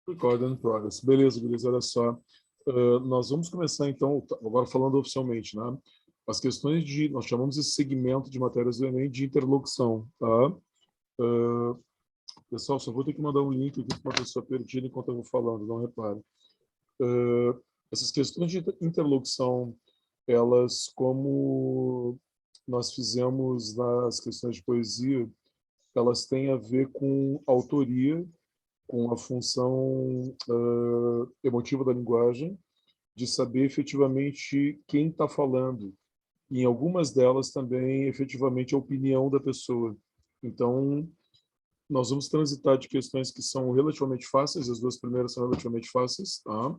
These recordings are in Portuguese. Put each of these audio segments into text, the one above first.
Recording in progress. Beleza, beleza, olha só. Nós vamos começar, então, agora falando oficialmente, né? As questões de, nós chamamos esse segmento de matérias do Enem de interlocução, tá? Pessoal, só vou ter que mandar um link aqui para uma pessoa perdida enquanto eu vou falando, não repare. Essas questões de interlocução, elas, como nós fizemos nas questões de poesia, elas têm a ver com autoria, com a função emotiva da linguagem, de saber efetivamente quem está falando. E em algumas delas também, efetivamente, a opinião da pessoa. Então, nós vamos transitar de questões que são relativamente fáceis, as duas primeiras são relativamente fáceis, tá?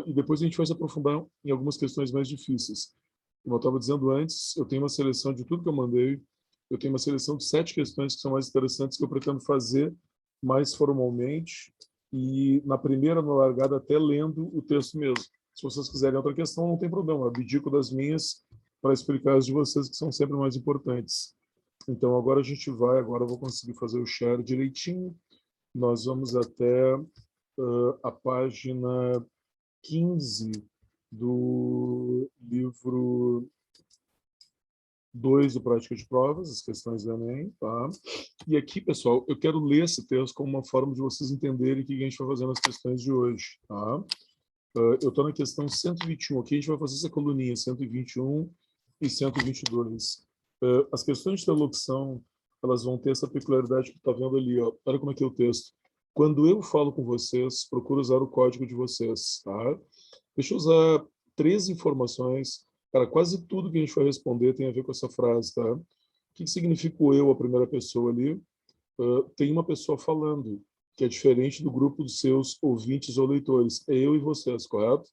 E depois a gente vai se aprofundar em algumas questões mais difíceis. Como eu estava dizendo antes, eu tenho uma seleção de tudo que eu mandei, eu tenho uma seleção de 7 questões que são mais interessantes que eu pretendo fazer mais formalmente e na primeira, na largada, até lendo o texto mesmo. Se vocês quiserem outra questão, não tem problema, eu abdico das minhas para explicar as de vocês que são sempre mais importantes. Então agora a gente vai, agora eu vou conseguir fazer o share direitinho. Nós vamos até a página 15 do livro 2 do Prática de Provas, as questões do Enem, tá? E aqui, pessoal, eu quero ler esse texto como uma forma de vocês entenderem o que a gente vai fazer nas questões de hoje, tá? Eu estou na questão 121 aqui, a gente vai fazer essa coluninha 121 e 122. As questões de interlocução, elas vão ter essa peculiaridade que tu está vendo ali, ó. Olha como é que é o texto. Quando eu falo com vocês, procuro usar o código de vocês, tá? Deixa eu usar 3 informações. Cara, quase tudo que a gente vai responder tem a ver com essa frase, tá? O que significa o eu, a primeira pessoa ali? Tem uma pessoa falando, que é diferente do grupo dos seus ouvintes ou leitores. É eu e vocês, correto?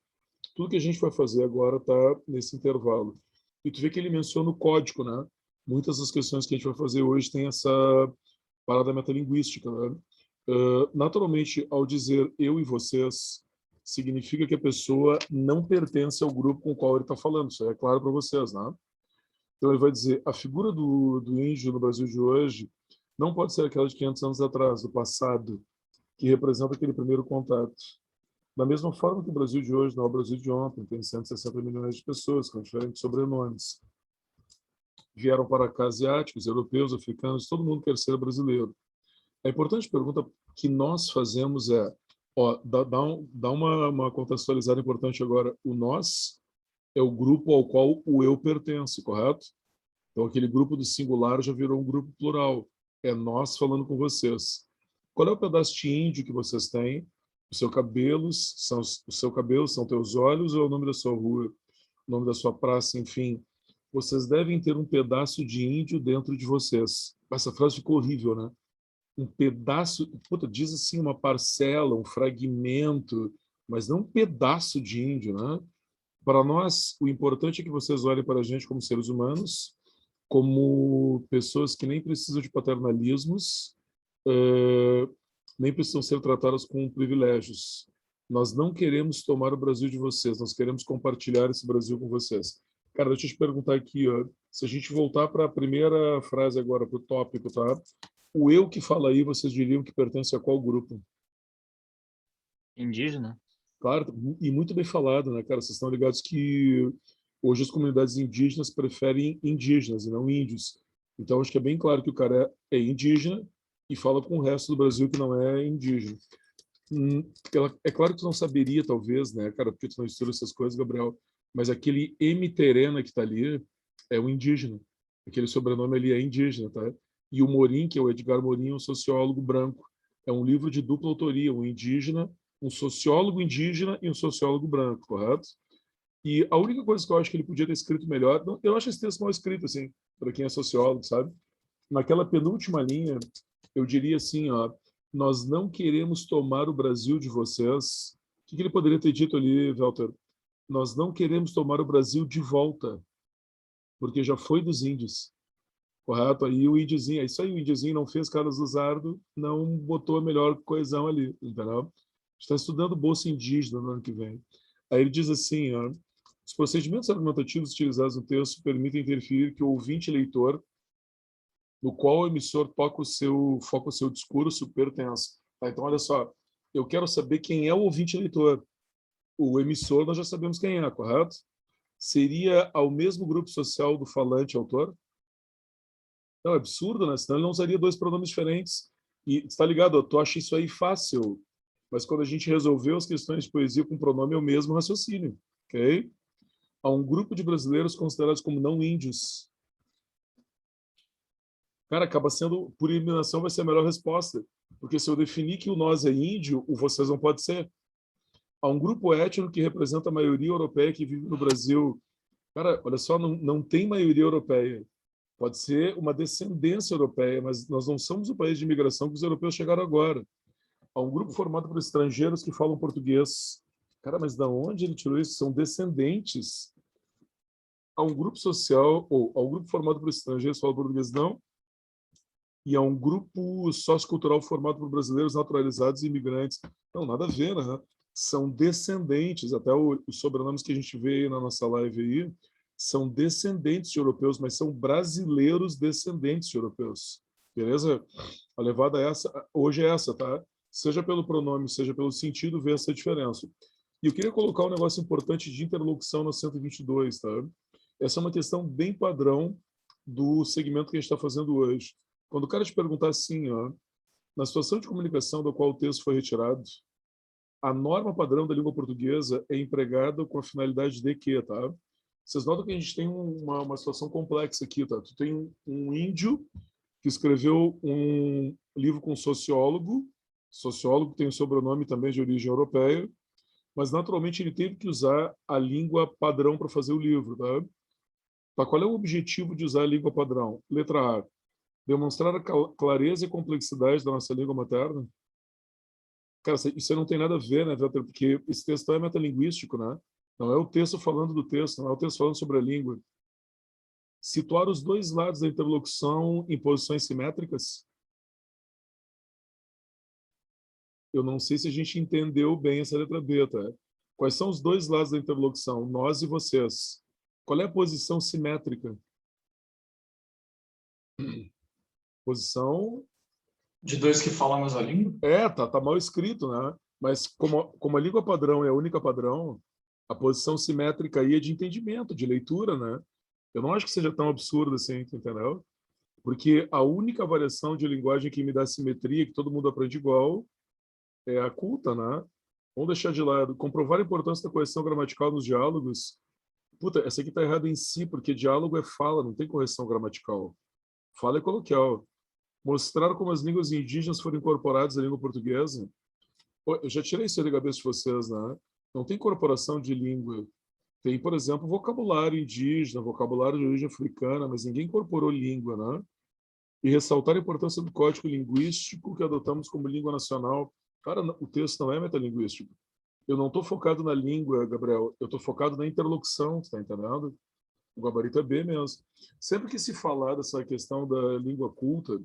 Tudo que a gente vai fazer agora está nesse intervalo. E tu vê que ele menciona o código, né? Muitas das questões que a gente vai fazer hoje tem essa parada metalinguística, né? Naturalmente, ao dizer eu e vocês, significa que a pessoa não pertence ao grupo com o qual ele está falando. Isso é claro para vocês, né? Então ele vai dizer, a figura do índio no Brasil de hoje não pode ser aquela de 500 anos atrás, do passado, que representa aquele primeiro contato. Da mesma forma que o Brasil de hoje não é o Brasil de ontem, tem 160 milhões de pessoas com diferentes sobrenomes. Vieram para cá asiáticos, europeus, africanos, todo mundo quer ser brasileiro. A importante pergunta que nós fazemos é, dá uma contextualizada importante agora. O nós é o grupo ao qual o eu pertence, correto? Então, aquele grupo do singular já virou um grupo plural. É nós falando com vocês. Qual é o pedaço de índio que vocês têm? O seu cabelo são teus olhos ou é o nome da sua rua, o nome da sua praça, enfim. Vocês devem ter um pedaço de índio dentro de vocês. Essa frase ficou horrível, né? Um pedaço, puta, diz assim, uma parcela, um fragmento, mas não um pedaço de índio, né? Para nós, o importante é que vocês olhem para a gente como seres humanos, como pessoas que nem precisam de paternalismos, nem precisam ser tratadas com privilégios. Nós não queremos tomar o Brasil de vocês, nós queremos compartilhar esse Brasil com vocês. Cara, deixa eu te perguntar aqui, ó, se a gente voltar para a primeira frase agora, para o tópico, tá? O eu que fala aí, vocês diriam que pertence a qual grupo? Indígena? Claro, e muito bem falado, né, cara? Vocês estão ligados que hoje as comunidades indígenas preferem indígenas e não índios. Então, acho que é bem claro que o cara é indígena e fala com o resto do Brasil que não é indígena. É claro que tu não saberia, talvez, né, cara, porque tu não estuda essas coisas, Gabriel, mas aquele M. Terena que tá ali é um indígena. Aquele sobrenome ali é indígena, tá? E o Morim, que é o Edgar Morin, é um sociólogo branco. É um livro de dupla autoria, um indígena, um sociólogo indígena e um sociólogo branco, correto? E a única coisa que eu acho que ele podia ter escrito melhor, eu acho esse texto mal escrito, assim, para quem é sociólogo, sabe? Naquela penúltima linha, eu diria assim, ó, nós não queremos tomar o Brasil de vocês. O que ele poderia ter dito ali, Walter? Nós não queremos tomar o Brasil de volta, porque já foi dos índios, correto? Aí o índiozinho, é isso aí, o índiozinho não fez Carlos Luzardo, não botou a melhor coesão ali, entendeu? Está estudando Bolsa Indígena no ano que vem. Aí ele diz assim, ó, os procedimentos argumentativos utilizados no texto permitem interferir que o ouvinte leitor no qual o emissor foca o seu discurso pertence. Tá, então, olha só, eu quero saber quem é o ouvinte leitor. O emissor nós já sabemos quem é, correto? Seria ao mesmo grupo social do falante autor? Não, é absurdo, né? Senão ele não usaria dois pronomes diferentes. E está ligado? Tu acha isso aí fácil, mas quando a gente resolveu as questões de poesia com pronome é o mesmo raciocínio, ok? Há um grupo de brasileiros considerados como não índios. Cara, acaba sendo, por eliminação, vai ser a melhor resposta. Porque se eu definir que o nós é índio, o vocês não pode ser. Há um grupo étnico que representa a maioria europeia que vive no Brasil. Cara, olha só, não tem maioria europeia. Pode ser uma descendência europeia, mas nós não somos o país de imigração que os europeus chegaram agora. Há um grupo formado por estrangeiros que falam português. Cara, mas da onde ele tirou isso? São descendentes. Há um grupo social, ou há um grupo formado por estrangeiros que falam português, não. E há um grupo sociocultural formado por brasileiros naturalizados e imigrantes. Não, nada a ver, né? São descendentes, até os sobrenomes que a gente vê aí na nossa live aí, são descendentes de europeus, mas são brasileiros descendentes de europeus. Beleza? A levada é essa, hoje é essa, tá? Seja pelo pronome, seja pelo sentido, vê essa diferença. E eu queria colocar um negócio importante de interlocução no 122, tá? Essa é uma questão bem padrão do segmento que a gente está fazendo hoje. Quando o cara te perguntar assim, ó, na situação de comunicação da qual o texto foi retirado, a norma padrão da língua portuguesa é empregada com a finalidade de quê, tá? Vocês notam que a gente tem uma situação complexa aqui, tá? Tu tem um índio que escreveu um livro com um sociólogo que tem o sobrenome também de origem europeia, mas naturalmente ele teve que usar a língua padrão para fazer o livro, tá? Tá? Qual é o objetivo de usar a língua padrão? Letra A, demonstrar a clareza e complexidade da nossa língua materna. Cara, isso não tem nada a ver, né, Walter? Porque esse texto é metalinguístico, né? Não é o texto falando do texto, não é o texto falando sobre a língua. Situar os dois lados da interlocução em posições simétricas. Eu não sei se a gente entendeu bem essa letra B, tá? Quais são os dois lados da interlocução? Nós e vocês. Qual é a posição simétrica? Posição... De dois que falam a mesma língua? Tá mal escrito, né? Mas como a língua padrão é a única padrão, a posição simétrica aí é de entendimento, de leitura, né? Eu não acho que seja tão absurdo assim, entendeu? Porque a única variação de linguagem que me dá simetria, que todo mundo aprende igual, é a culta, né? Vamos deixar de lado. Comprovar a importância da correção gramatical nos diálogos. Puta, essa aqui tá errada em si, porque diálogo é fala, não tem correção gramatical. Fala é coloquial. Mostrar como as línguas indígenas foram incorporadas à língua portuguesa. Pô, eu já tirei isso da cabeça de vocês, né? Não tem incorporação de língua. Tem, por exemplo, vocabulário indígena, vocabulário de origem africana, mas ninguém incorporou língua, né? E ressaltar a importância do código linguístico que adotamos como língua nacional. Cara, o texto não é metalinguístico. Eu não estou focado na língua, Gabriel. Eu estou focado na interlocução, tá entendendo? O gabarito é B mesmo. Sempre que se falar dessa questão da língua culta,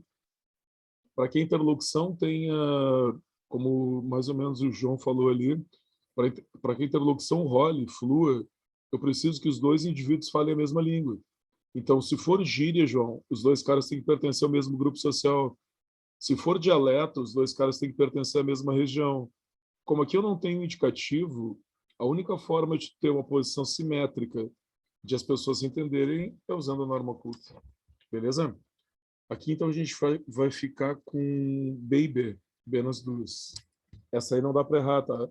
para que a interlocução tenha, como mais ou menos o João falou ali, para que a interlocução role, flua, eu preciso que os dois indivíduos falem a mesma língua. Então, se for gíria, João, os dois caras têm que pertencer ao mesmo grupo social. Se for dialeto, os dois caras têm que pertencer à mesma região. Como aqui eu não tenho indicativo, a única forma de ter uma posição simétrica de as pessoas se entenderem é usando a norma culta. Beleza? Aqui, então, a gente vai ficar com baby, B nas duas. Essa aí não dá para errar, tá?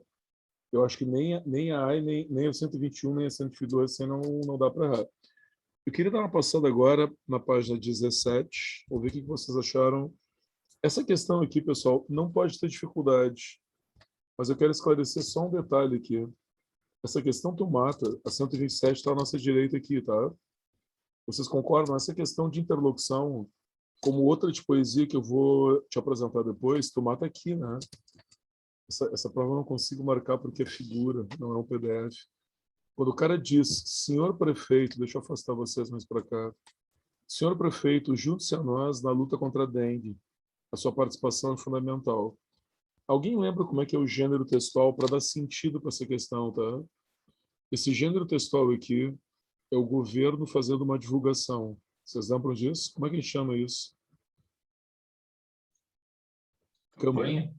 Eu acho que nem a A, nem a 121, nem a 122, assim não dá para errar. Eu queria dar uma passada agora na página 17, vou ver o que vocês acharam. Essa questão aqui, pessoal, não pode ter dificuldade, mas eu quero esclarecer só um detalhe aqui. Essa questão tu mata, a 127 está à nossa direita aqui, tá? Vocês concordam? Essa questão de interlocução, como outra de poesia que eu vou te apresentar depois, tu mata aqui, né? Essa prova eu não consigo marcar porque é figura, não é um PDF. Quando o cara diz, senhor prefeito, deixa eu afastar vocês mais para cá. Senhor prefeito, junte-se a nós na luta contra a dengue. A sua participação é fundamental. Alguém lembra como é que é o gênero textual para dar sentido para essa questão, tá? Esse gênero textual aqui é o governo fazendo uma divulgação. Vocês lembram disso? Como é que a gente chama isso? Campanha?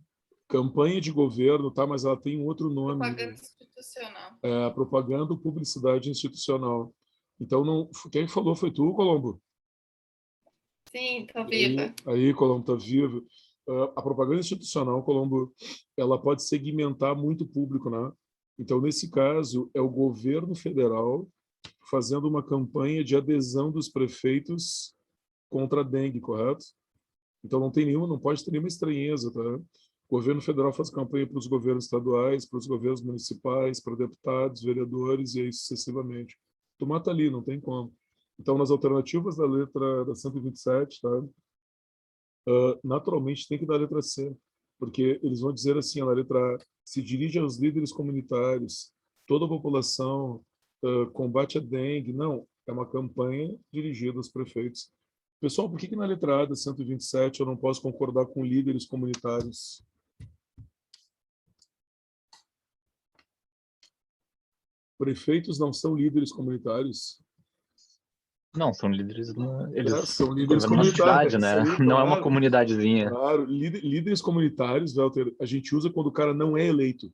campanha de governo, tá? Mas ela tem um outro nome. Propaganda institucional. Propaganda ou publicidade institucional. Então, não, quem falou foi tu, Colombo? Sim, tô viva. Aí, Colombo, tá vivo. A propaganda institucional, Colombo, ela pode segmentar muito o público, né? Então, nesse caso, é o governo federal fazendo uma campanha de adesão dos prefeitos contra a dengue, correto? Então, não pode ter nenhuma estranheza, tá? O governo federal faz campanha para os governos estaduais, para os governos municipais, para deputados, vereadores e aí sucessivamente. Tu mata ali, não tem como. Então, nas alternativas da letra da 127, tá? Naturalmente tem que dar a letra C, porque eles vão dizer assim, na letra A, se dirige aos líderes comunitários, toda a população, combate a dengue. Não, é uma campanha dirigida aos prefeitos. Pessoal, por que na letra A da 127 eu não posso concordar com líderes comunitários? Prefeitos não são líderes comunitários? Não, são líderes, eles São líderes governam uma cidade, comunitários. né? Aí, Não é uma claro, comunidadezinha. claro. Líderes comunitários, Walter, a gente usa quando o cara não é eleito.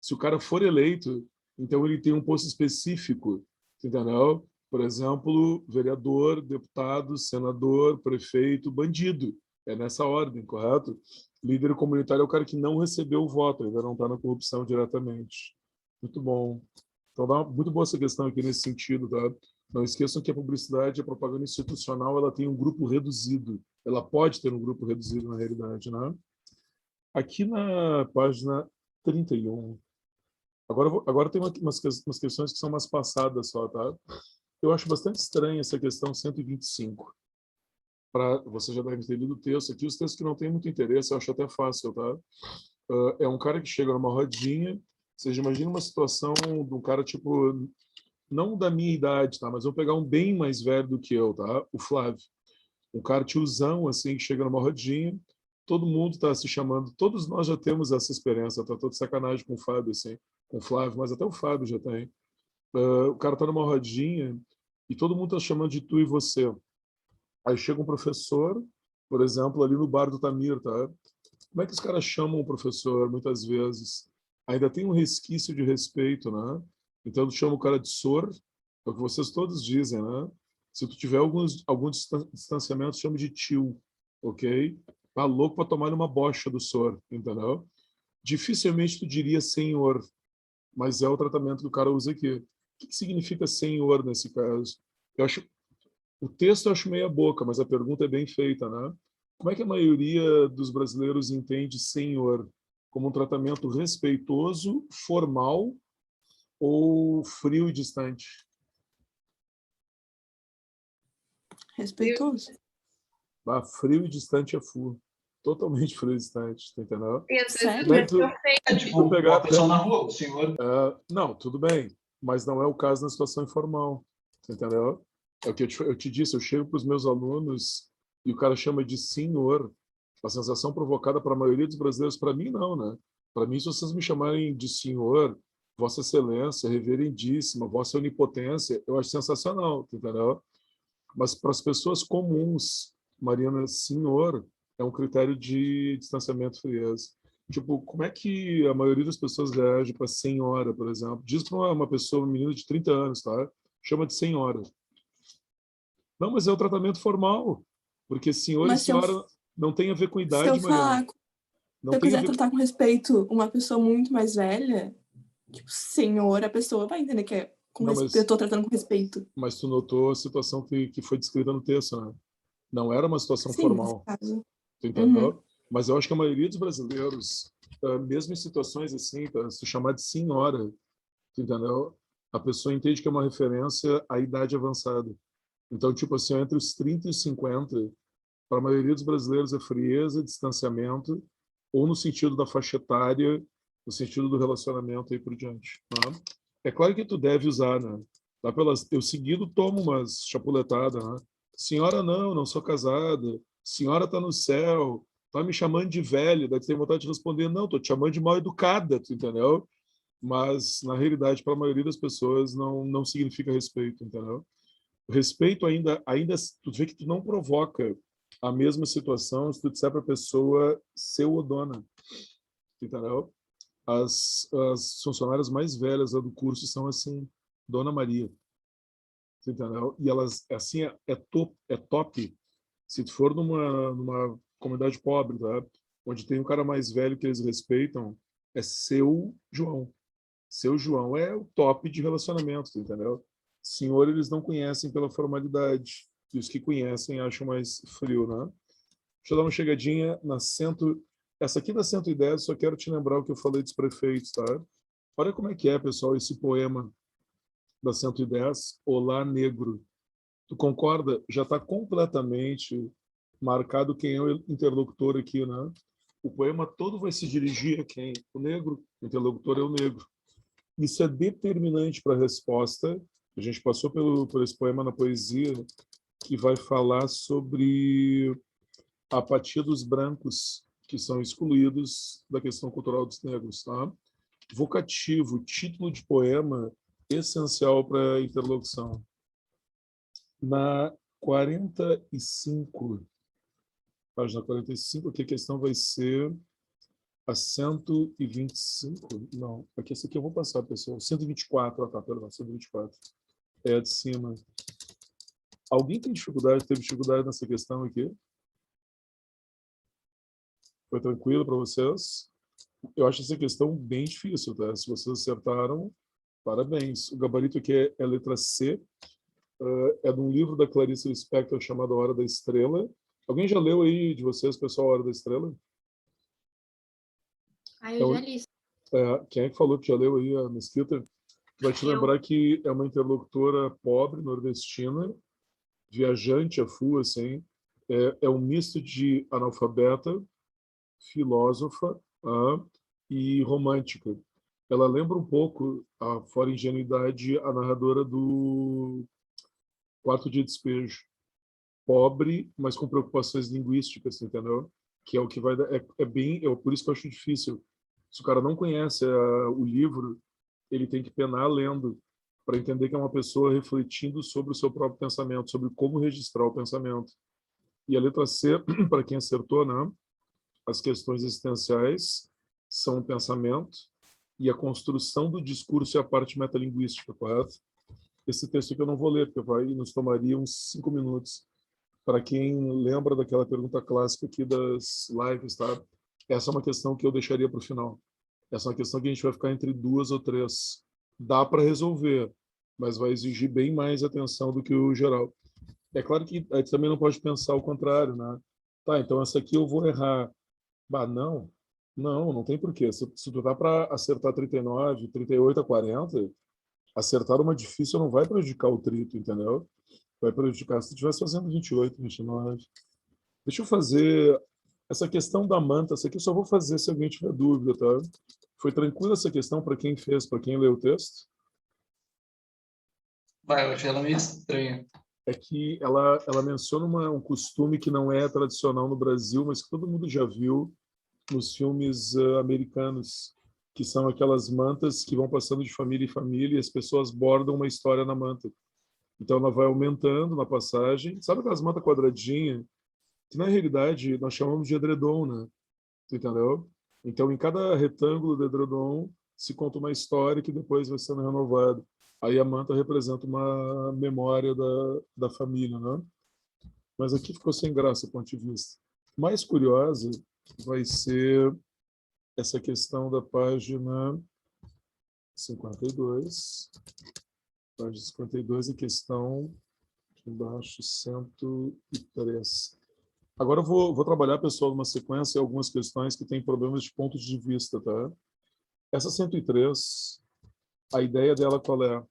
Se o cara for eleito, então ele tem um posto específico, entendeu? Por exemplo, vereador, deputado, senador, prefeito, bandido. É nessa ordem, correto? Líder comunitário é o cara que não recebeu o voto, ainda não está na corrupção diretamente. Muito bom. Então, muito boa essa questão aqui nesse sentido, tá? Não esqueçam que a publicidade, a propaganda institucional, ela tem um grupo reduzido. Ela pode ter um grupo reduzido na realidade, né? Aqui na página 31, agora tem umas questões que são mais passadas só, tá? Eu acho bastante estranha essa questão 125. Você já deve ter lido o texto aqui. Os textos que não têm muito interesse, eu acho até fácil, tá? É um cara que chega numa rodinha. Você imagina uma situação de um cara, tipo, não da minha idade, tá? Mas vou pegar um bem mais velho do que eu, tá? O Flávio. Um cara tiozão, assim, que chega numa rodinha. Todo mundo tá se chamando. Todos nós já temos essa experiência. Tá todo sacanagem com o Fábio, assim. Com o Flávio, mas até o Fábio já tem. O cara tá numa rodinha e todo mundo tá chamando de tu e você. Aí chega um professor, por exemplo, ali no bar do Tamir, tá? Como é que os caras chamam o professor, muitas vezes? Ainda tem um resquício de respeito, né? Então, tu chama o cara de sor, é o que vocês todos dizem, né? Se tu tiver algum distanciamento, chama de tio, ok? Tá louco para tomar uma bocha do sor, entendeu? Dificilmente tu diria senhor, mas é o tratamento que o cara usa aqui. O que significa senhor nesse caso? Eu acho O texto eu acho meia boca, mas a pergunta é bem feita, né? Como é que a maioria dos brasileiros entende senhor? Como um tratamento respeitoso, formal ou frio e distante? Respeitoso. Frio e distante é full. Totalmente frio e distante, tá entendendo? E às vezes Sério? É tipo, uma pessoa na rua, o senhor... Não, tudo bem, mas não é o caso na situação informal, entendeu? É o que eu te disse, eu chego para os meus alunos e o cara chama de senhor. A sensação provocada para a maioria dos brasileiros, para mim não, né? Para mim, se vocês me chamarem de senhor, Vossa Excelência, Reverendíssima, Vossa Onipotência, eu acho sensacional, entendeu? Mas para as pessoas comuns, Mariana, senhor é um critério de distanciamento e frieza. Tipo, como é que a maioria das pessoas reage para senhora, por exemplo? Diz para uma pessoa, uma menina de 30 anos, tá? Chama de senhora. Não, mas é o tratamento formal. Porque senhor Mas e senhora não tem a ver com se idade, eu falar, Mariana. se Não eu tem a quiser ver... tratar com respeito uma pessoa muito mais velha, tipo, senhor, a pessoa vai entender que é com Não, respeito, eu tô tratando com respeito. mas tu notou a situação que foi descrita no texto, né? Não era uma situação Sim, nesse formal. caso. Tu entendeu? Uhum. Mas eu acho que a maioria dos brasileiros, mesmo em situações assim, se chamar de senhora, tu entendeu? A pessoa entende que é uma referência à idade avançada. Então, tipo assim, entre os 30 e os 50, para a maioria dos brasileiros é frieza, distanciamento, ou no sentido da faixa etária, no sentido do relacionamento e por diante. Né? É claro que tu deve usar, né? Eu seguido tomo umas chapuletadas, né? Senhora não sou casada. Senhora está no céu, tá me chamando de velha. Daí tu tem vontade de responder, não, tô te chamando de mal educada, tu entendeu? Mas, na realidade, para a maioria das pessoas, não significa respeito, entendeu? Respeito ainda tu vê que tu não provoca a mesma situação se tu disser para a pessoa seu ou dona. entendeu? As funcionárias mais velhas lá do curso são assim, Dona Maria, entendeu? E elas, assim, é top. Se tu for numa comunidade pobre, tá? Onde tem um cara mais velho que eles respeitam, é seu João. Seu João é o top de relacionamento, entendeu? Senhor, eles não conhecem pela formalidade. E os que conhecem acham mais frio, né? Deixa eu dar uma chegadinha na cento... Essa aqui da 110, só quero te lembrar o que eu falei dos prefeitos, tá? Olha como é que é, pessoal, esse poema da 110, Olá, Negro. Tu concorda? Já está completamente marcado quem é o interlocutor aqui, né? O poema todo vai se dirigir a quem? O negro. O interlocutor é o negro. Isso é determinante para a resposta. A gente passou por esse poema na poesia, que vai falar sobre a apatia dos brancos, que são excluídos da questão cultural dos negros. Tá? Vocativo, título de poema, essencial para a interlocução. Na 45, página 45, aqui a questão vai ser a 125. Não, aqui essa aqui eu vou passar, pessoal. 124, tá, perdão, 124. É a de cima. Alguém tem dificuldade, teve dificuldade nessa questão aqui? Foi tranquilo para vocês? Eu acho essa questão bem difícil, tá? Se vocês acertaram, parabéns. O gabarito aqui é letra C. É de um livro da Clarice Lispector chamado A Hora da Estrela. Alguém já leu aí de vocês, pessoal, A Hora da Estrela? Eu já li. Quem é que falou que já leu aí a Mesquita? Vai te lembrar que é uma interlocutora pobre, nordestina, viajante a full, assim. É um misto de analfabeta, filósofa e romântica. Ela lembra um pouco, fora ingenuidade, a narradora do Quarto de Despejo. Pobre, mas com preocupações linguísticas, entendeu? Que é o que vai dar... por isso que eu acho difícil. Se o cara não conhece o livro, ele tem que penar lendo para entender que é uma pessoa refletindo sobre o seu próprio pensamento, sobre como registrar o pensamento. E a letra C, para quem acertou, né? As questões existenciais são o pensamento e a construção do discurso é a parte metalinguística, correto? Esse texto aqui eu não vou ler, porque nos tomaria uns 5 minutos. Para quem lembra daquela pergunta clássica aqui das lives, tá? Essa é uma questão que eu deixaria para o final. Essa é uma questão que a gente vai ficar entre 2 ou 3. Dá para resolver, mas vai exigir bem mais atenção do que o geral. É claro que a gente também não pode pensar o contrário, né? Tá, então essa aqui eu vou errar. Bah, não tem porquê. Se tu dá para acertar 39, 38 a 40, acertar uma difícil não vai prejudicar o trito, entendeu? Vai prejudicar se tu estivesse fazendo 28, 29. Deixa eu fazer essa questão da manta. Essa aqui eu só vou fazer se alguém tiver dúvida, tá? Foi tranquila essa questão para quem fez, para quem leu o texto? Eu achei ela meio estranha. É que ela menciona um costume que não é tradicional no Brasil, mas que todo mundo já viu nos filmes americanos, que são aquelas mantas que vão passando de família em família e as pessoas bordam uma história na manta. Então ela vai aumentando na passagem. Sabe aquelas mantas quadradinhas? Que na realidade nós chamamos de edredom, né? Entendeu? Então em cada retângulo do edredom se conta uma história que depois vai sendo renovada. Aí a manta representa uma memória da família, né? Mas aqui ficou sem graça do ponto de vista. Mais curiosa vai ser essa questão da página 52. Página 52, a questão embaixo 103. Agora eu vou trabalhar, pessoal, numa sequência algumas questões que têm problemas de pontos de vista, tá? Essa 103, a ideia dela qual é?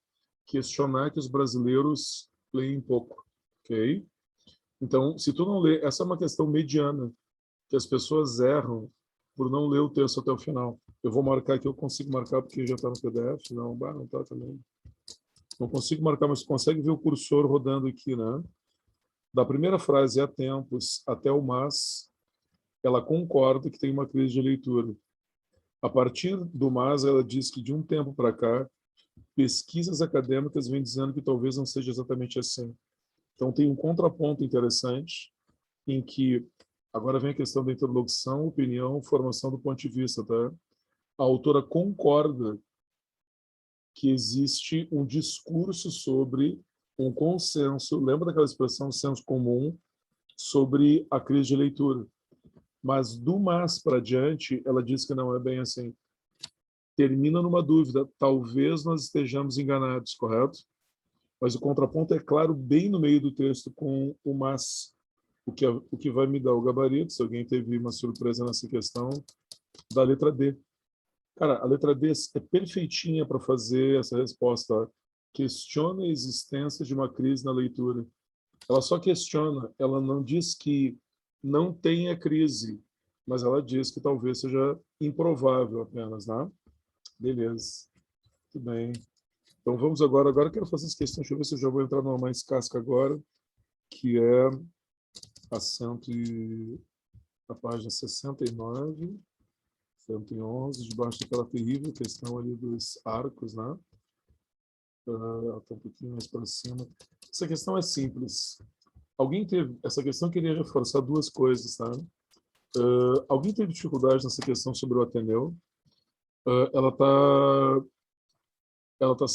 Questionar que os brasileiros leem pouco, ok? Então, se tu não lê, essa é uma questão mediana, que as pessoas erram por não ler o texto até o final. Eu vou marcar aqui, eu consigo marcar porque já está no PDF, não está também. Não consigo marcar, mas consegue ver o cursor rodando aqui, né? Da primeira frase, há tempos, até o mas, ela concorda que tem uma crise de leitura. A partir do mas, ela diz que de um tempo para cá, pesquisas acadêmicas vêm dizendo que talvez não seja exatamente assim. Então tem um contraponto interessante em que agora vem a questão da interlocução, opinião, formação do ponto de vista, tá? a autora concorda que existe um discurso sobre um consenso, lembra daquela expressão senso comum, sobre a crise de leitura. Mas do mais para diante, ela diz que não é bem assim. Termina numa dúvida, talvez nós estejamos enganados, correto? Mas o contraponto é claro bem no meio do texto com o mas, o que vai me dar o gabarito, se alguém teve uma surpresa nessa questão, da letra D. Cara, a letra D é perfeitinha para fazer essa resposta. Questiona a existência de uma crise na leitura. Ela só questiona, ela não diz que não tenha crise, mas ela diz que talvez seja improvável apenas, né? Beleza. Muito bem. Então vamos agora eu quero fazer as questões, deixa eu ver se eu já vou entrar numa mais casca agora, que é a página 69, 111, debaixo daquela terrível questão ali dos arcos, né? Está um pouquinho mais para cima. Essa questão é simples. Essa questão queria reforçar duas coisas, tá? Alguém teve dificuldade nessa questão sobre o Ateneu?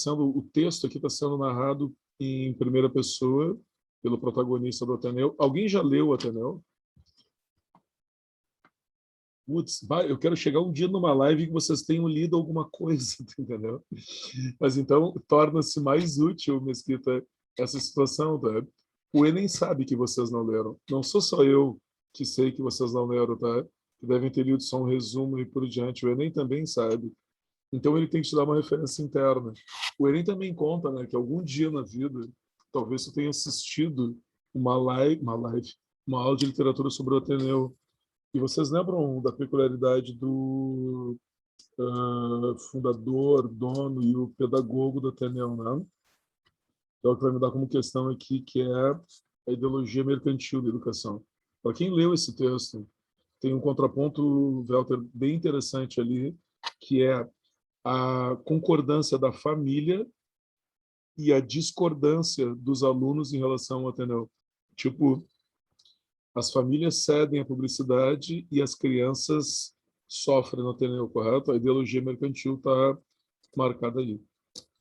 O texto aqui está sendo narrado em primeira pessoa pelo protagonista do Ateneu. Alguém já leu o Ateneu? Putz, eu quero chegar um dia numa live que vocês tenham lido alguma coisa, entendeu? Mas então torna-se mais útil, Mesquita, essa situação, tá? O Enem sabe que vocês não leram. Não sou só eu que sei que vocês não leram, tá? Que devem ter lido só um resumo e por diante. O Enem também sabe. Então ele tem que te dar uma referência interna. O Enem também conta, né, que algum dia na vida, talvez você tenha assistido uma aula de literatura sobre o Ateneu. E vocês lembram da peculiaridade do fundador, dono e o pedagogo do Ateneu, né? Então, o que vai me dar como questão aqui, que é a ideologia mercantil da educação. Para quem leu esse texto, tem um contraponto, Walter, bem interessante ali, que é a concordância da família e a discordância dos alunos em relação ao Ateneu. Tipo, as famílias cedem à publicidade e as crianças sofrem no Ateneu, correto? A ideologia mercantil está marcada aí.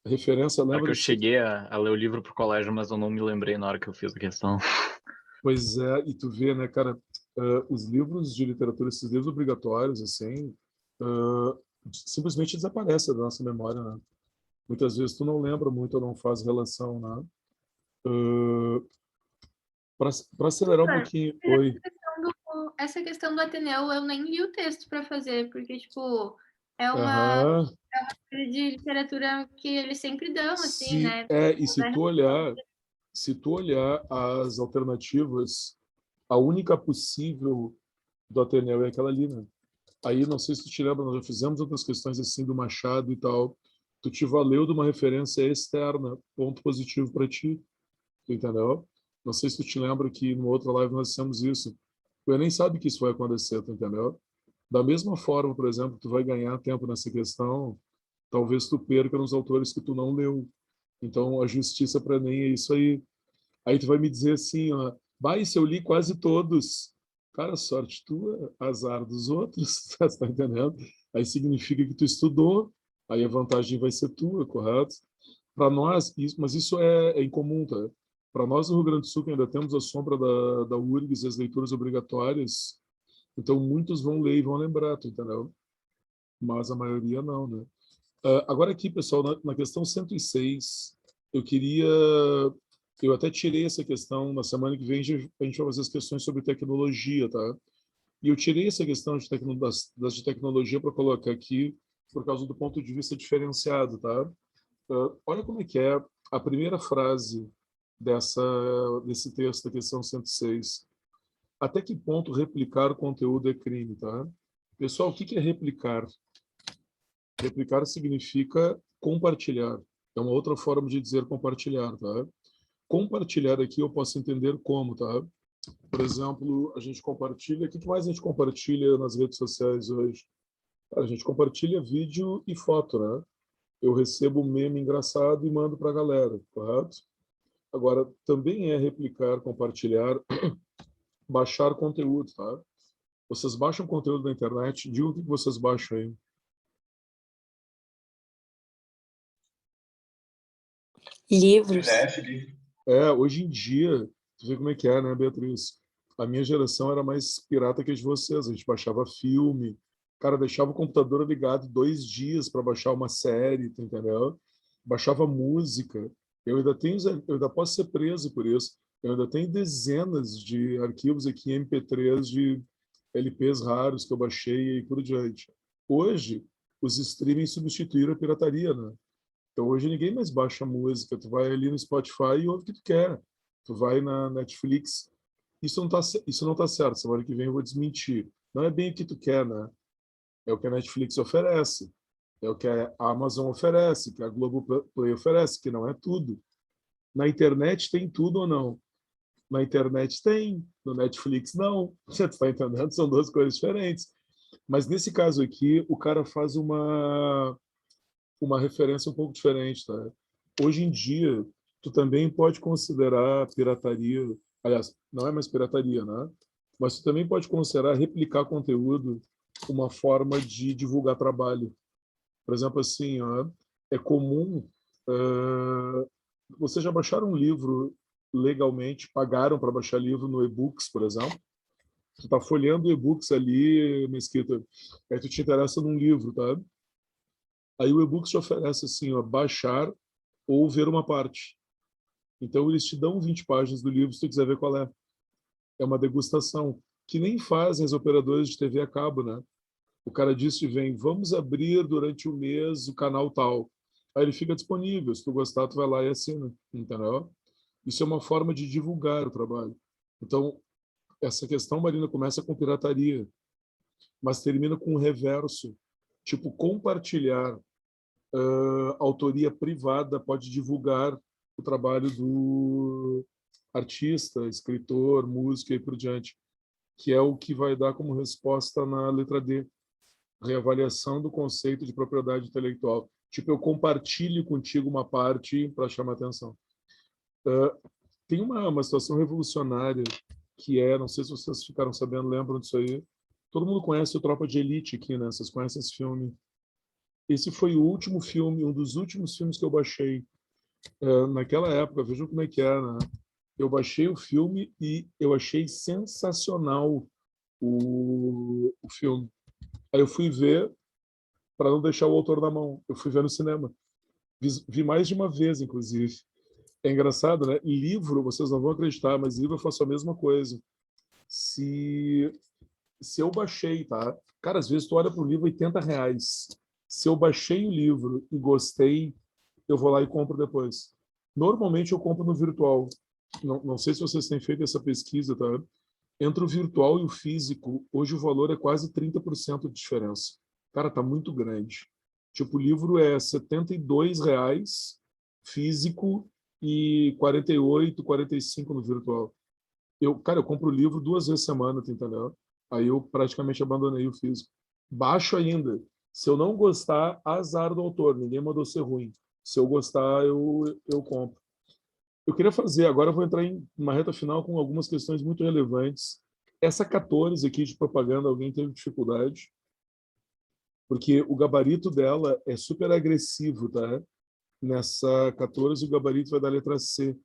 A referência, Claro lembra que eu desse... cheguei a ler o livro pro colégio, mas eu não me lembrei na hora que eu fiz a questão. Pois é, e tu vê, né, cara, os livros de literatura, esses livros obrigatórios, assim, simplesmente desaparecem da nossa memória, né? Muitas vezes tu não lembra muito ou não faz relação, né? Para acelerar um pouquinho... Oi. Essa questão do Ateneu, eu nem li o texto para fazer, porque, tipo, é uma Aham. coisa de literatura que eles sempre dão, assim, né? E se tu olhar as alternativas, a única possível do Ateneu é aquela ali, né? Aí, não sei se tu te lembra, nós já fizemos outras questões assim do Machado e tal. Tu te valeu de uma referência externa, ponto positivo para ti, entendeu? Não sei se tu te lembra que numa outra live nós fizemos isso. Tu nem sabe que isso vai acontecer, tu entendeu? Da mesma forma, por exemplo, tu vai ganhar tempo nessa questão, talvez tu perca nos autores que tu não leu. Então, a justiça para mim é isso aí. Aí tu vai me dizer assim, ó, vai, se eu li quase todos. Cara, sorte tua, azar dos outros, tá entendendo? Aí significa que tu estudou, aí a vantagem vai ser tua, correto? Para nós, mas isso é incomum, tá? Para nós, no Rio Grande do Sul, que ainda temos a sombra da URGS e as leituras obrigatórias, então muitos vão ler e vão lembrar, tu entendeu? Mas a maioria não, né? Agora aqui, pessoal, na questão 106, eu até tirei essa questão, na semana que vem a gente vai fazer as questões sobre tecnologia, tá? E eu tirei essa questão das de tecnologia para colocar aqui por causa do ponto de vista diferenciado, tá? Olha como é que é a primeira frase desse texto da questão 106. Até que ponto replicar o conteúdo é crime, tá? Pessoal, o que é replicar? Replicar significa compartilhar. É uma outra forma de dizer compartilhar, tá? Compartilhar aqui eu posso entender como, tá? Por exemplo, a gente compartilha... O que mais a gente compartilha nas redes sociais hoje? A gente compartilha vídeo e foto, né? Eu recebo um meme engraçado e mando para a galera, correto? Agora, também é replicar, compartilhar, baixar conteúdo, tá? Vocês baixam conteúdo na internet, digam o que vocês baixam aí. Livros. PDF, livro. Hoje em dia, tu vê como é que é, né, Beatriz? A minha geração era mais pirata que a de vocês. A gente baixava filme. Cara, deixava o computador ligado 2 dias para baixar uma série, tu entendeu? Baixava música. Eu ainda posso ser preso por isso. Eu ainda tenho dezenas de arquivos aqui em MP3 de LPs raros que eu baixei e por diante. Hoje, os streaming substituíram a pirataria, né? Então, hoje ninguém mais baixa música. Tu vai ali no Spotify e ouve o que tu quer. Tu vai na Netflix. Isso não tá certo. Semana que vem eu vou desmentir. Não é bem o que tu quer, né? É o que a Netflix oferece. É o que a Amazon oferece, que a Globoplay oferece, que não é tudo. Na internet tem tudo ou não? Na internet tem, no Netflix não. Você está entendendo? São duas coisas diferentes. Mas nesse caso aqui, o cara faz uma referência um pouco diferente, tá? Hoje em dia, tu também pode considerar pirataria, aliás, não é mais pirataria, né? Mas tu também pode considerar replicar conteúdo uma forma de divulgar trabalho. Por exemplo, assim, ó, é comum. Vocês já baixaram um livro legalmente, pagaram para baixar livro no e-books, por exemplo? Tu tá folheando e-books ali, Mesquita, aí tu te interessa num livro, tá? Aí o e-books te oferece assim, ó, baixar ou ver uma parte. Então eles te dão 20 páginas do livro se tu quiser ver qual é. É uma degustação que nem fazem as operadoras de TV a cabo, né? O cara diz que vem, vamos abrir durante o mês o canal tal. Aí ele fica disponível. Se tu gostar, tu vai lá e assina, entendeu? Isso é uma forma de divulgar o trabalho. Então, essa questão, Marina, começa com pirataria, mas termina com o reverso. Tipo, compartilhar. Autoria privada pode divulgar o trabalho do artista, escritor, músico e por diante, que é o que vai dar como resposta na letra D, reavaliação do conceito de propriedade intelectual. Tipo, eu compartilho contigo uma parte para chamar atenção. Tem uma situação revolucionária que não sei se vocês ficaram sabendo, lembram disso aí. Todo mundo conhece o Tropa de Elite aqui, né? Vocês conhecem esse filme? Esse foi o último filme, um dos últimos filmes que eu baixei. Naquela época, vejam como é que é, né? Eu baixei o filme e eu achei sensacional o filme. Aí eu fui ver, para não deixar o autor na mão, eu fui ver no cinema. Vi mais de uma vez, inclusive. É engraçado, né? Livro, vocês não vão acreditar, mas livro eu faço a mesma coisa. Se eu baixei, tá? Cara, às vezes tu olha para o livro R$ 80. Se eu baixei o livro e gostei, eu vou lá e compro depois. Normalmente eu compro no virtual. Não sei se vocês têm feito essa pesquisa, tá? Entre o virtual e o físico, hoje o valor é quase 30% de diferença. Cara, tá muito grande. Tipo, o livro é R$ 72 físico e 48, 45 no virtual. Cara, eu compro o livro 2 vezes por semana, tá entendendo? Aí eu praticamente abandonei o físico. Baixo ainda. Se eu não gostar, azar do autor. Ninguém mandou ser ruim. Se eu gostar, eu compro. Eu queria fazer, agora eu vou entrar em uma reta final com algumas questões muito relevantes. Essa 14 aqui de propaganda, alguém teve dificuldade? Porque o gabarito dela é super agressivo, tá? Nessa 14, o gabarito vai dar a letra C.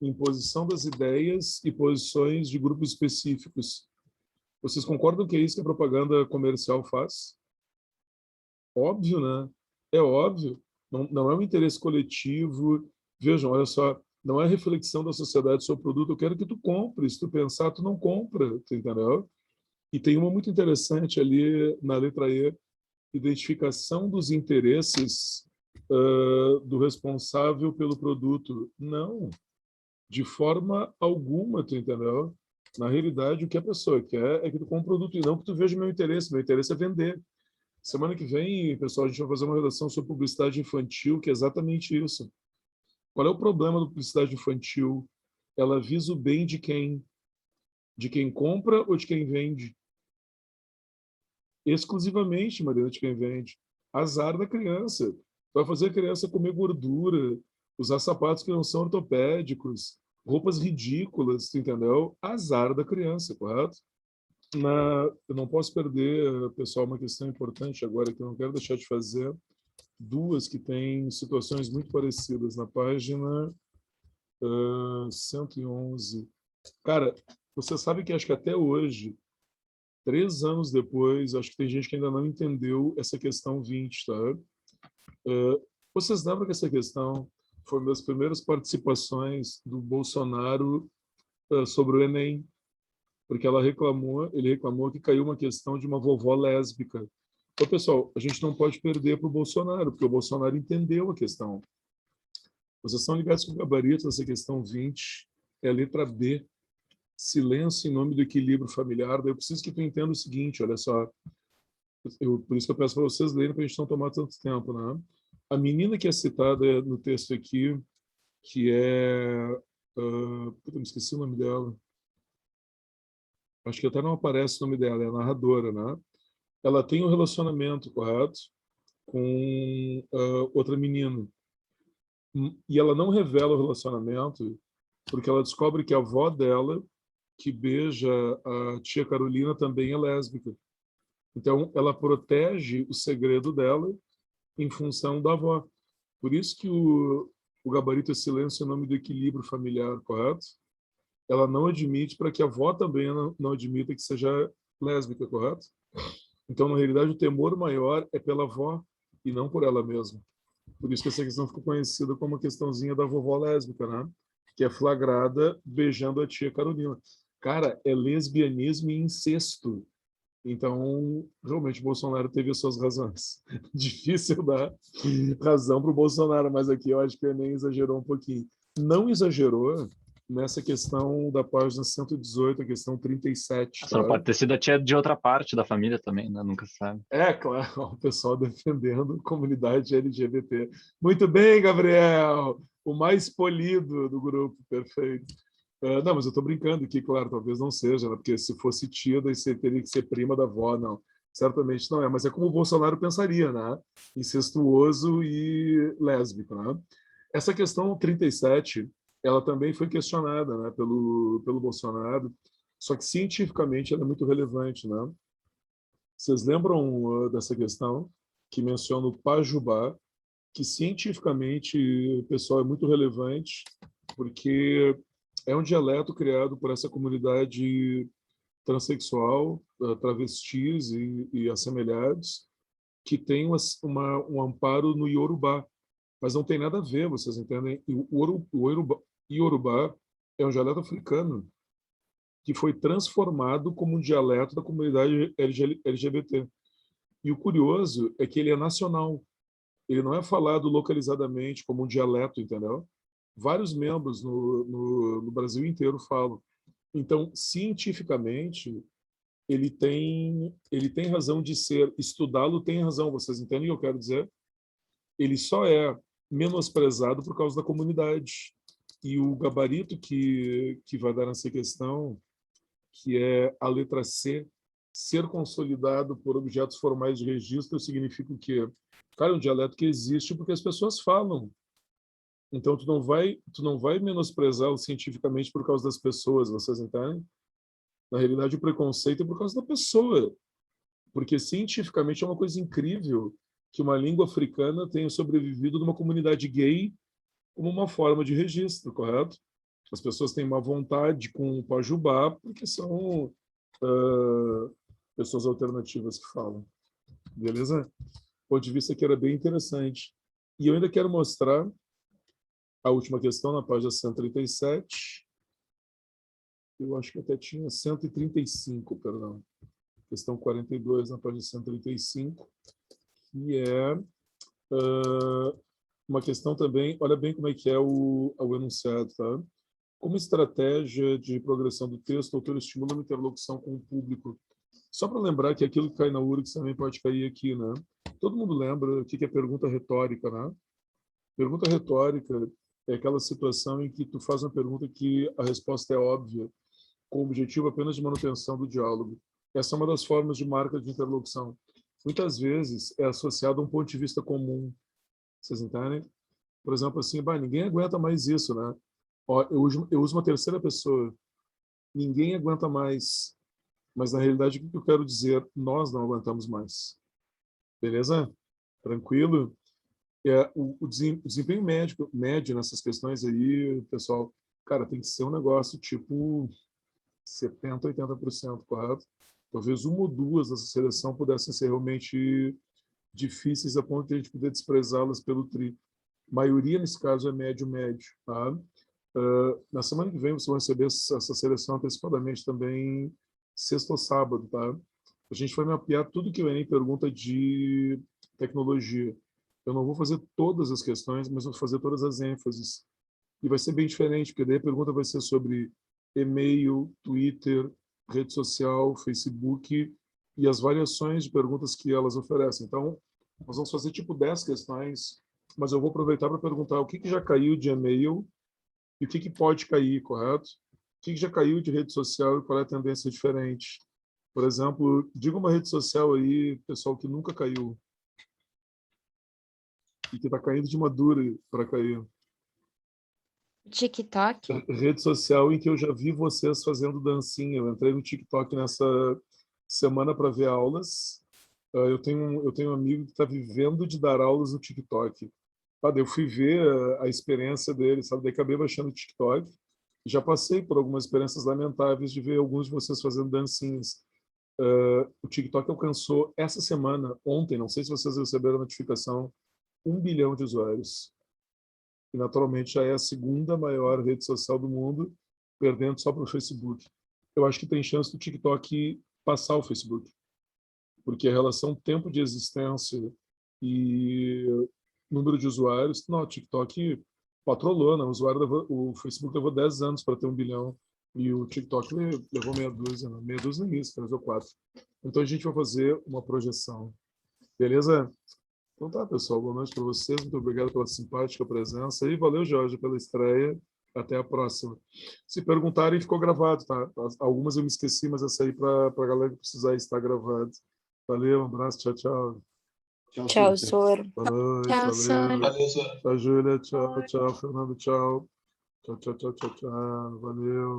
Imposição das ideias e posições de grupos específicos. Vocês concordam que é isso que a propaganda comercial faz? Óbvio, né? É óbvio. Não é um interesse coletivo. Vejam, olha só, não é reflexão da sociedade sobre o produto. Eu quero que tu compre. Se tu pensar, tu não compra, tu entendeu? E tem uma muito interessante ali na letra E, identificação dos interesses do responsável pelo produto. Não, de forma alguma, tu entendeu? Na realidade, o que a pessoa quer é que tu compre um produto e não que tu veja meu interesse. Meu interesse é vender. Semana que vem, pessoal, a gente vai fazer uma redação sobre publicidade infantil, que é exatamente isso. Qual é o problema da publicidade infantil? Ela visa o bem de quem? De quem compra ou de quem vende? Exclusivamente, Mariana, de quem vende. Azar da criança. Vai fazer a criança comer gordura, usar sapatos que não são ortopédicos, roupas ridículas, entendeu? Azar da criança, correto? Eu não posso perder, pessoal, uma questão importante agora que eu não quero deixar de fazer. duas que têm situações muito parecidas. Na página 111. Cara, você sabe que acho que até hoje, 3 anos depois, acho que tem gente que ainda não entendeu essa questão 20, tá? Vocês lembram que essa questão foi uma das primeiras participações do Bolsonaro sobre o Enem? Porque ele reclamou que caiu uma questão de uma vovó lésbica. Então, pessoal, a gente não pode perder para o Bolsonaro, porque o Bolsonaro entendeu a questão. Vocês estão ligados com o gabarito dessa questão 20, é a letra B, silêncio em nome do equilíbrio familiar. Daí eu preciso que tu entenda o seguinte, olha só, por isso que eu peço para vocês lerem, para a gente não tomar tanto tempo, né? A menina que é citada no texto aqui, que é... eu me esqueci o nome dela. Acho que até não aparece o nome dela, é a narradora, né? Ela tem um relacionamento, correto? Com outra menina. E ela não revela o relacionamento porque ela descobre que a avó dela, que beija a tia Carolina, também é lésbica. Então, ela protege o segredo dela em função da avó. Por isso que o gabarito é silêncio em nome do equilíbrio familiar, correto? Ela não admite para que a avó também não admita que seja lésbica, correto? Então, na realidade, o temor maior é pela avó e não por ela mesma. Por isso que essa questão ficou conhecida como a questãozinha da vovó lésbica, né? Que é flagrada beijando a tia Carolina. Cara, é lesbianismo e incesto. Então, realmente, o Bolsonaro teve as suas razões. Difícil dar razão para o Bolsonaro, mas aqui eu acho que ele nem exagerou um pouquinho. Não exagerou nessa questão da página 118, a questão 37. Só não Tá? pode ter sido a tia de outra parte da família também, né? Nunca se sabe. É, claro, o pessoal defendendo a comunidade LGBT. Muito bem, Gabriel! O mais polido do grupo, perfeito. Não, mas eu estou brincando aqui, claro, talvez não seja, né? Porque se fosse tia, daí você teria que ser prima da avó, não. Certamente não é, mas é como o Bolsonaro pensaria, né? Incestuoso e lésbico, né? Essa questão 37, ela também foi questionada, né, pelo Bolsonaro, só que cientificamente ela é muito relevante, né? Vocês lembram dessa questão que menciona o Pajubá, que cientificamente, pessoal, é muito relevante, porque é um dialeto criado por essa comunidade transexual, travestis e assemelhados, que tem um amparo no Iorubá, mas não tem nada a ver, vocês entendem? O Iorubá é um dialeto africano que foi transformado como um dialeto da comunidade LGBT. E o curioso é que ele é nacional. Ele não é falado localizadamente como um dialeto, entendeu? Vários membros no Brasil inteiro falam. Então, cientificamente, ele tem razão de ser. Estudá-lo tem razão, vocês entendem o que eu quero dizer? Ele só é menosprezado por causa da comunidade. E o gabarito que vai dar nessa questão, que é a letra C, ser consolidado por objetos formais de registro, significa o quê? Cara, é um dialeto que existe porque as pessoas falam. Então, tu não vai menosprezá-lo cientificamente por causa das pessoas, vocês entendem? Na realidade, o preconceito é por causa da pessoa. Porque cientificamente é uma coisa incrível que uma língua africana tenha sobrevivido numa comunidade gay como uma forma de registro, correto? As pessoas têm uma vontade com o Pajubá porque são pessoas alternativas que falam. Beleza? O ponto de vista que era bem interessante. E eu ainda quero mostrar a última questão na página 137. Eu acho que até tinha 135, perdão. Questão 42 na página 135, que é uma questão também, olha bem como é que é o enunciado, tá? Como estratégia de progressão do texto, o autor estimula uma interlocução com o público. Só para lembrar que aquilo que cai na URGS também pode cair aqui, né? Todo mundo lembra o que é pergunta retórica, né? Pergunta retórica é aquela situação em que tu faz uma pergunta que a resposta é óbvia, com o objetivo apenas de manutenção do diálogo. Essa é uma das formas de marca de interlocução. Muitas vezes é associado a um ponto de vista comum. Vocês entendem? Por exemplo, assim, ninguém aguenta mais isso, né? Ó, eu uso uma terceira pessoa. Ninguém aguenta mais. Mas, na realidade, o que eu quero dizer? Nós não aguentamos mais. Beleza? Tranquilo? O desempenho médio nessas questões aí, pessoal, cara, tem que ser um negócio tipo 70%, 80%, correto? Talvez uma ou duas dessa seleção pudessem ser realmente difíceis a ponto de a gente poder desprezá-las pelo tri. A maioria, nesse caso, é médio-médio, tá? Na semana que vem, vocês vão receber essa seleção antecipadamente também, sexta ou sábado, tá? A gente vai mapear tudo que o Enem pergunta de tecnologia. Eu não vou fazer todas as questões, mas vou fazer todas as ênfases. E vai ser bem diferente, porque daí a pergunta vai ser sobre e-mail, Twitter, rede social, Facebook e as variações de perguntas que elas oferecem. Então, nós vamos fazer tipo 10 questões, mas eu vou aproveitar para perguntar o que já caiu de e-mail e o que pode cair, correto? O que já caiu de rede social e qual é a tendência diferente? Por exemplo, diga uma rede social aí, pessoal, que nunca caiu e que está caindo de uma dura para cair. TikTok? Rede social em que eu já vi vocês fazendo dancinha. Eu entrei no TikTok nessa semana para ver aulas. Eu tenho um amigo que está vivendo de dar aulas no TikTok. Eu fui ver a experiência dele, sabe? Daí acabei baixando o TikTok. Já passei por algumas experiências lamentáveis de ver alguns de vocês fazendo dancinhas. O TikTok alcançou essa semana, ontem, não sei se vocês receberam a notificação, 1 bilhão de usuários. E naturalmente já é a segunda maior rede social do mundo, perdendo só para o Facebook. Eu acho que tem chance do TikTok passar o Facebook, porque a relação tempo de existência e número de usuários, não, o TikTok patrolou, né? O Facebook levou 10 anos para ter 1 bilhão e o TikTok levou meia dúzia, né? Meia dúzia nem isso, 3 ou 4. Então a gente vai fazer uma projeção. Beleza? Então tá, pessoal. Boa noite para vocês. Muito obrigado pela simpática presença. E valeu, Jorge, pela estreia. Até a próxima. Se perguntarem, ficou gravado, tá? Algumas eu me esqueci, mas essa aí para a galera que precisar estar gravado. Valeu, um abraço. Tchau, tchau. Tchau, Soro. Boa noite. Tchau, Valeu. Soro. Valeu, Sora. Tchau, Júlia. Tchau, tchau, Fernando. Tchau. Tchau, tchau, tchau, tchau, tchau. Valeu.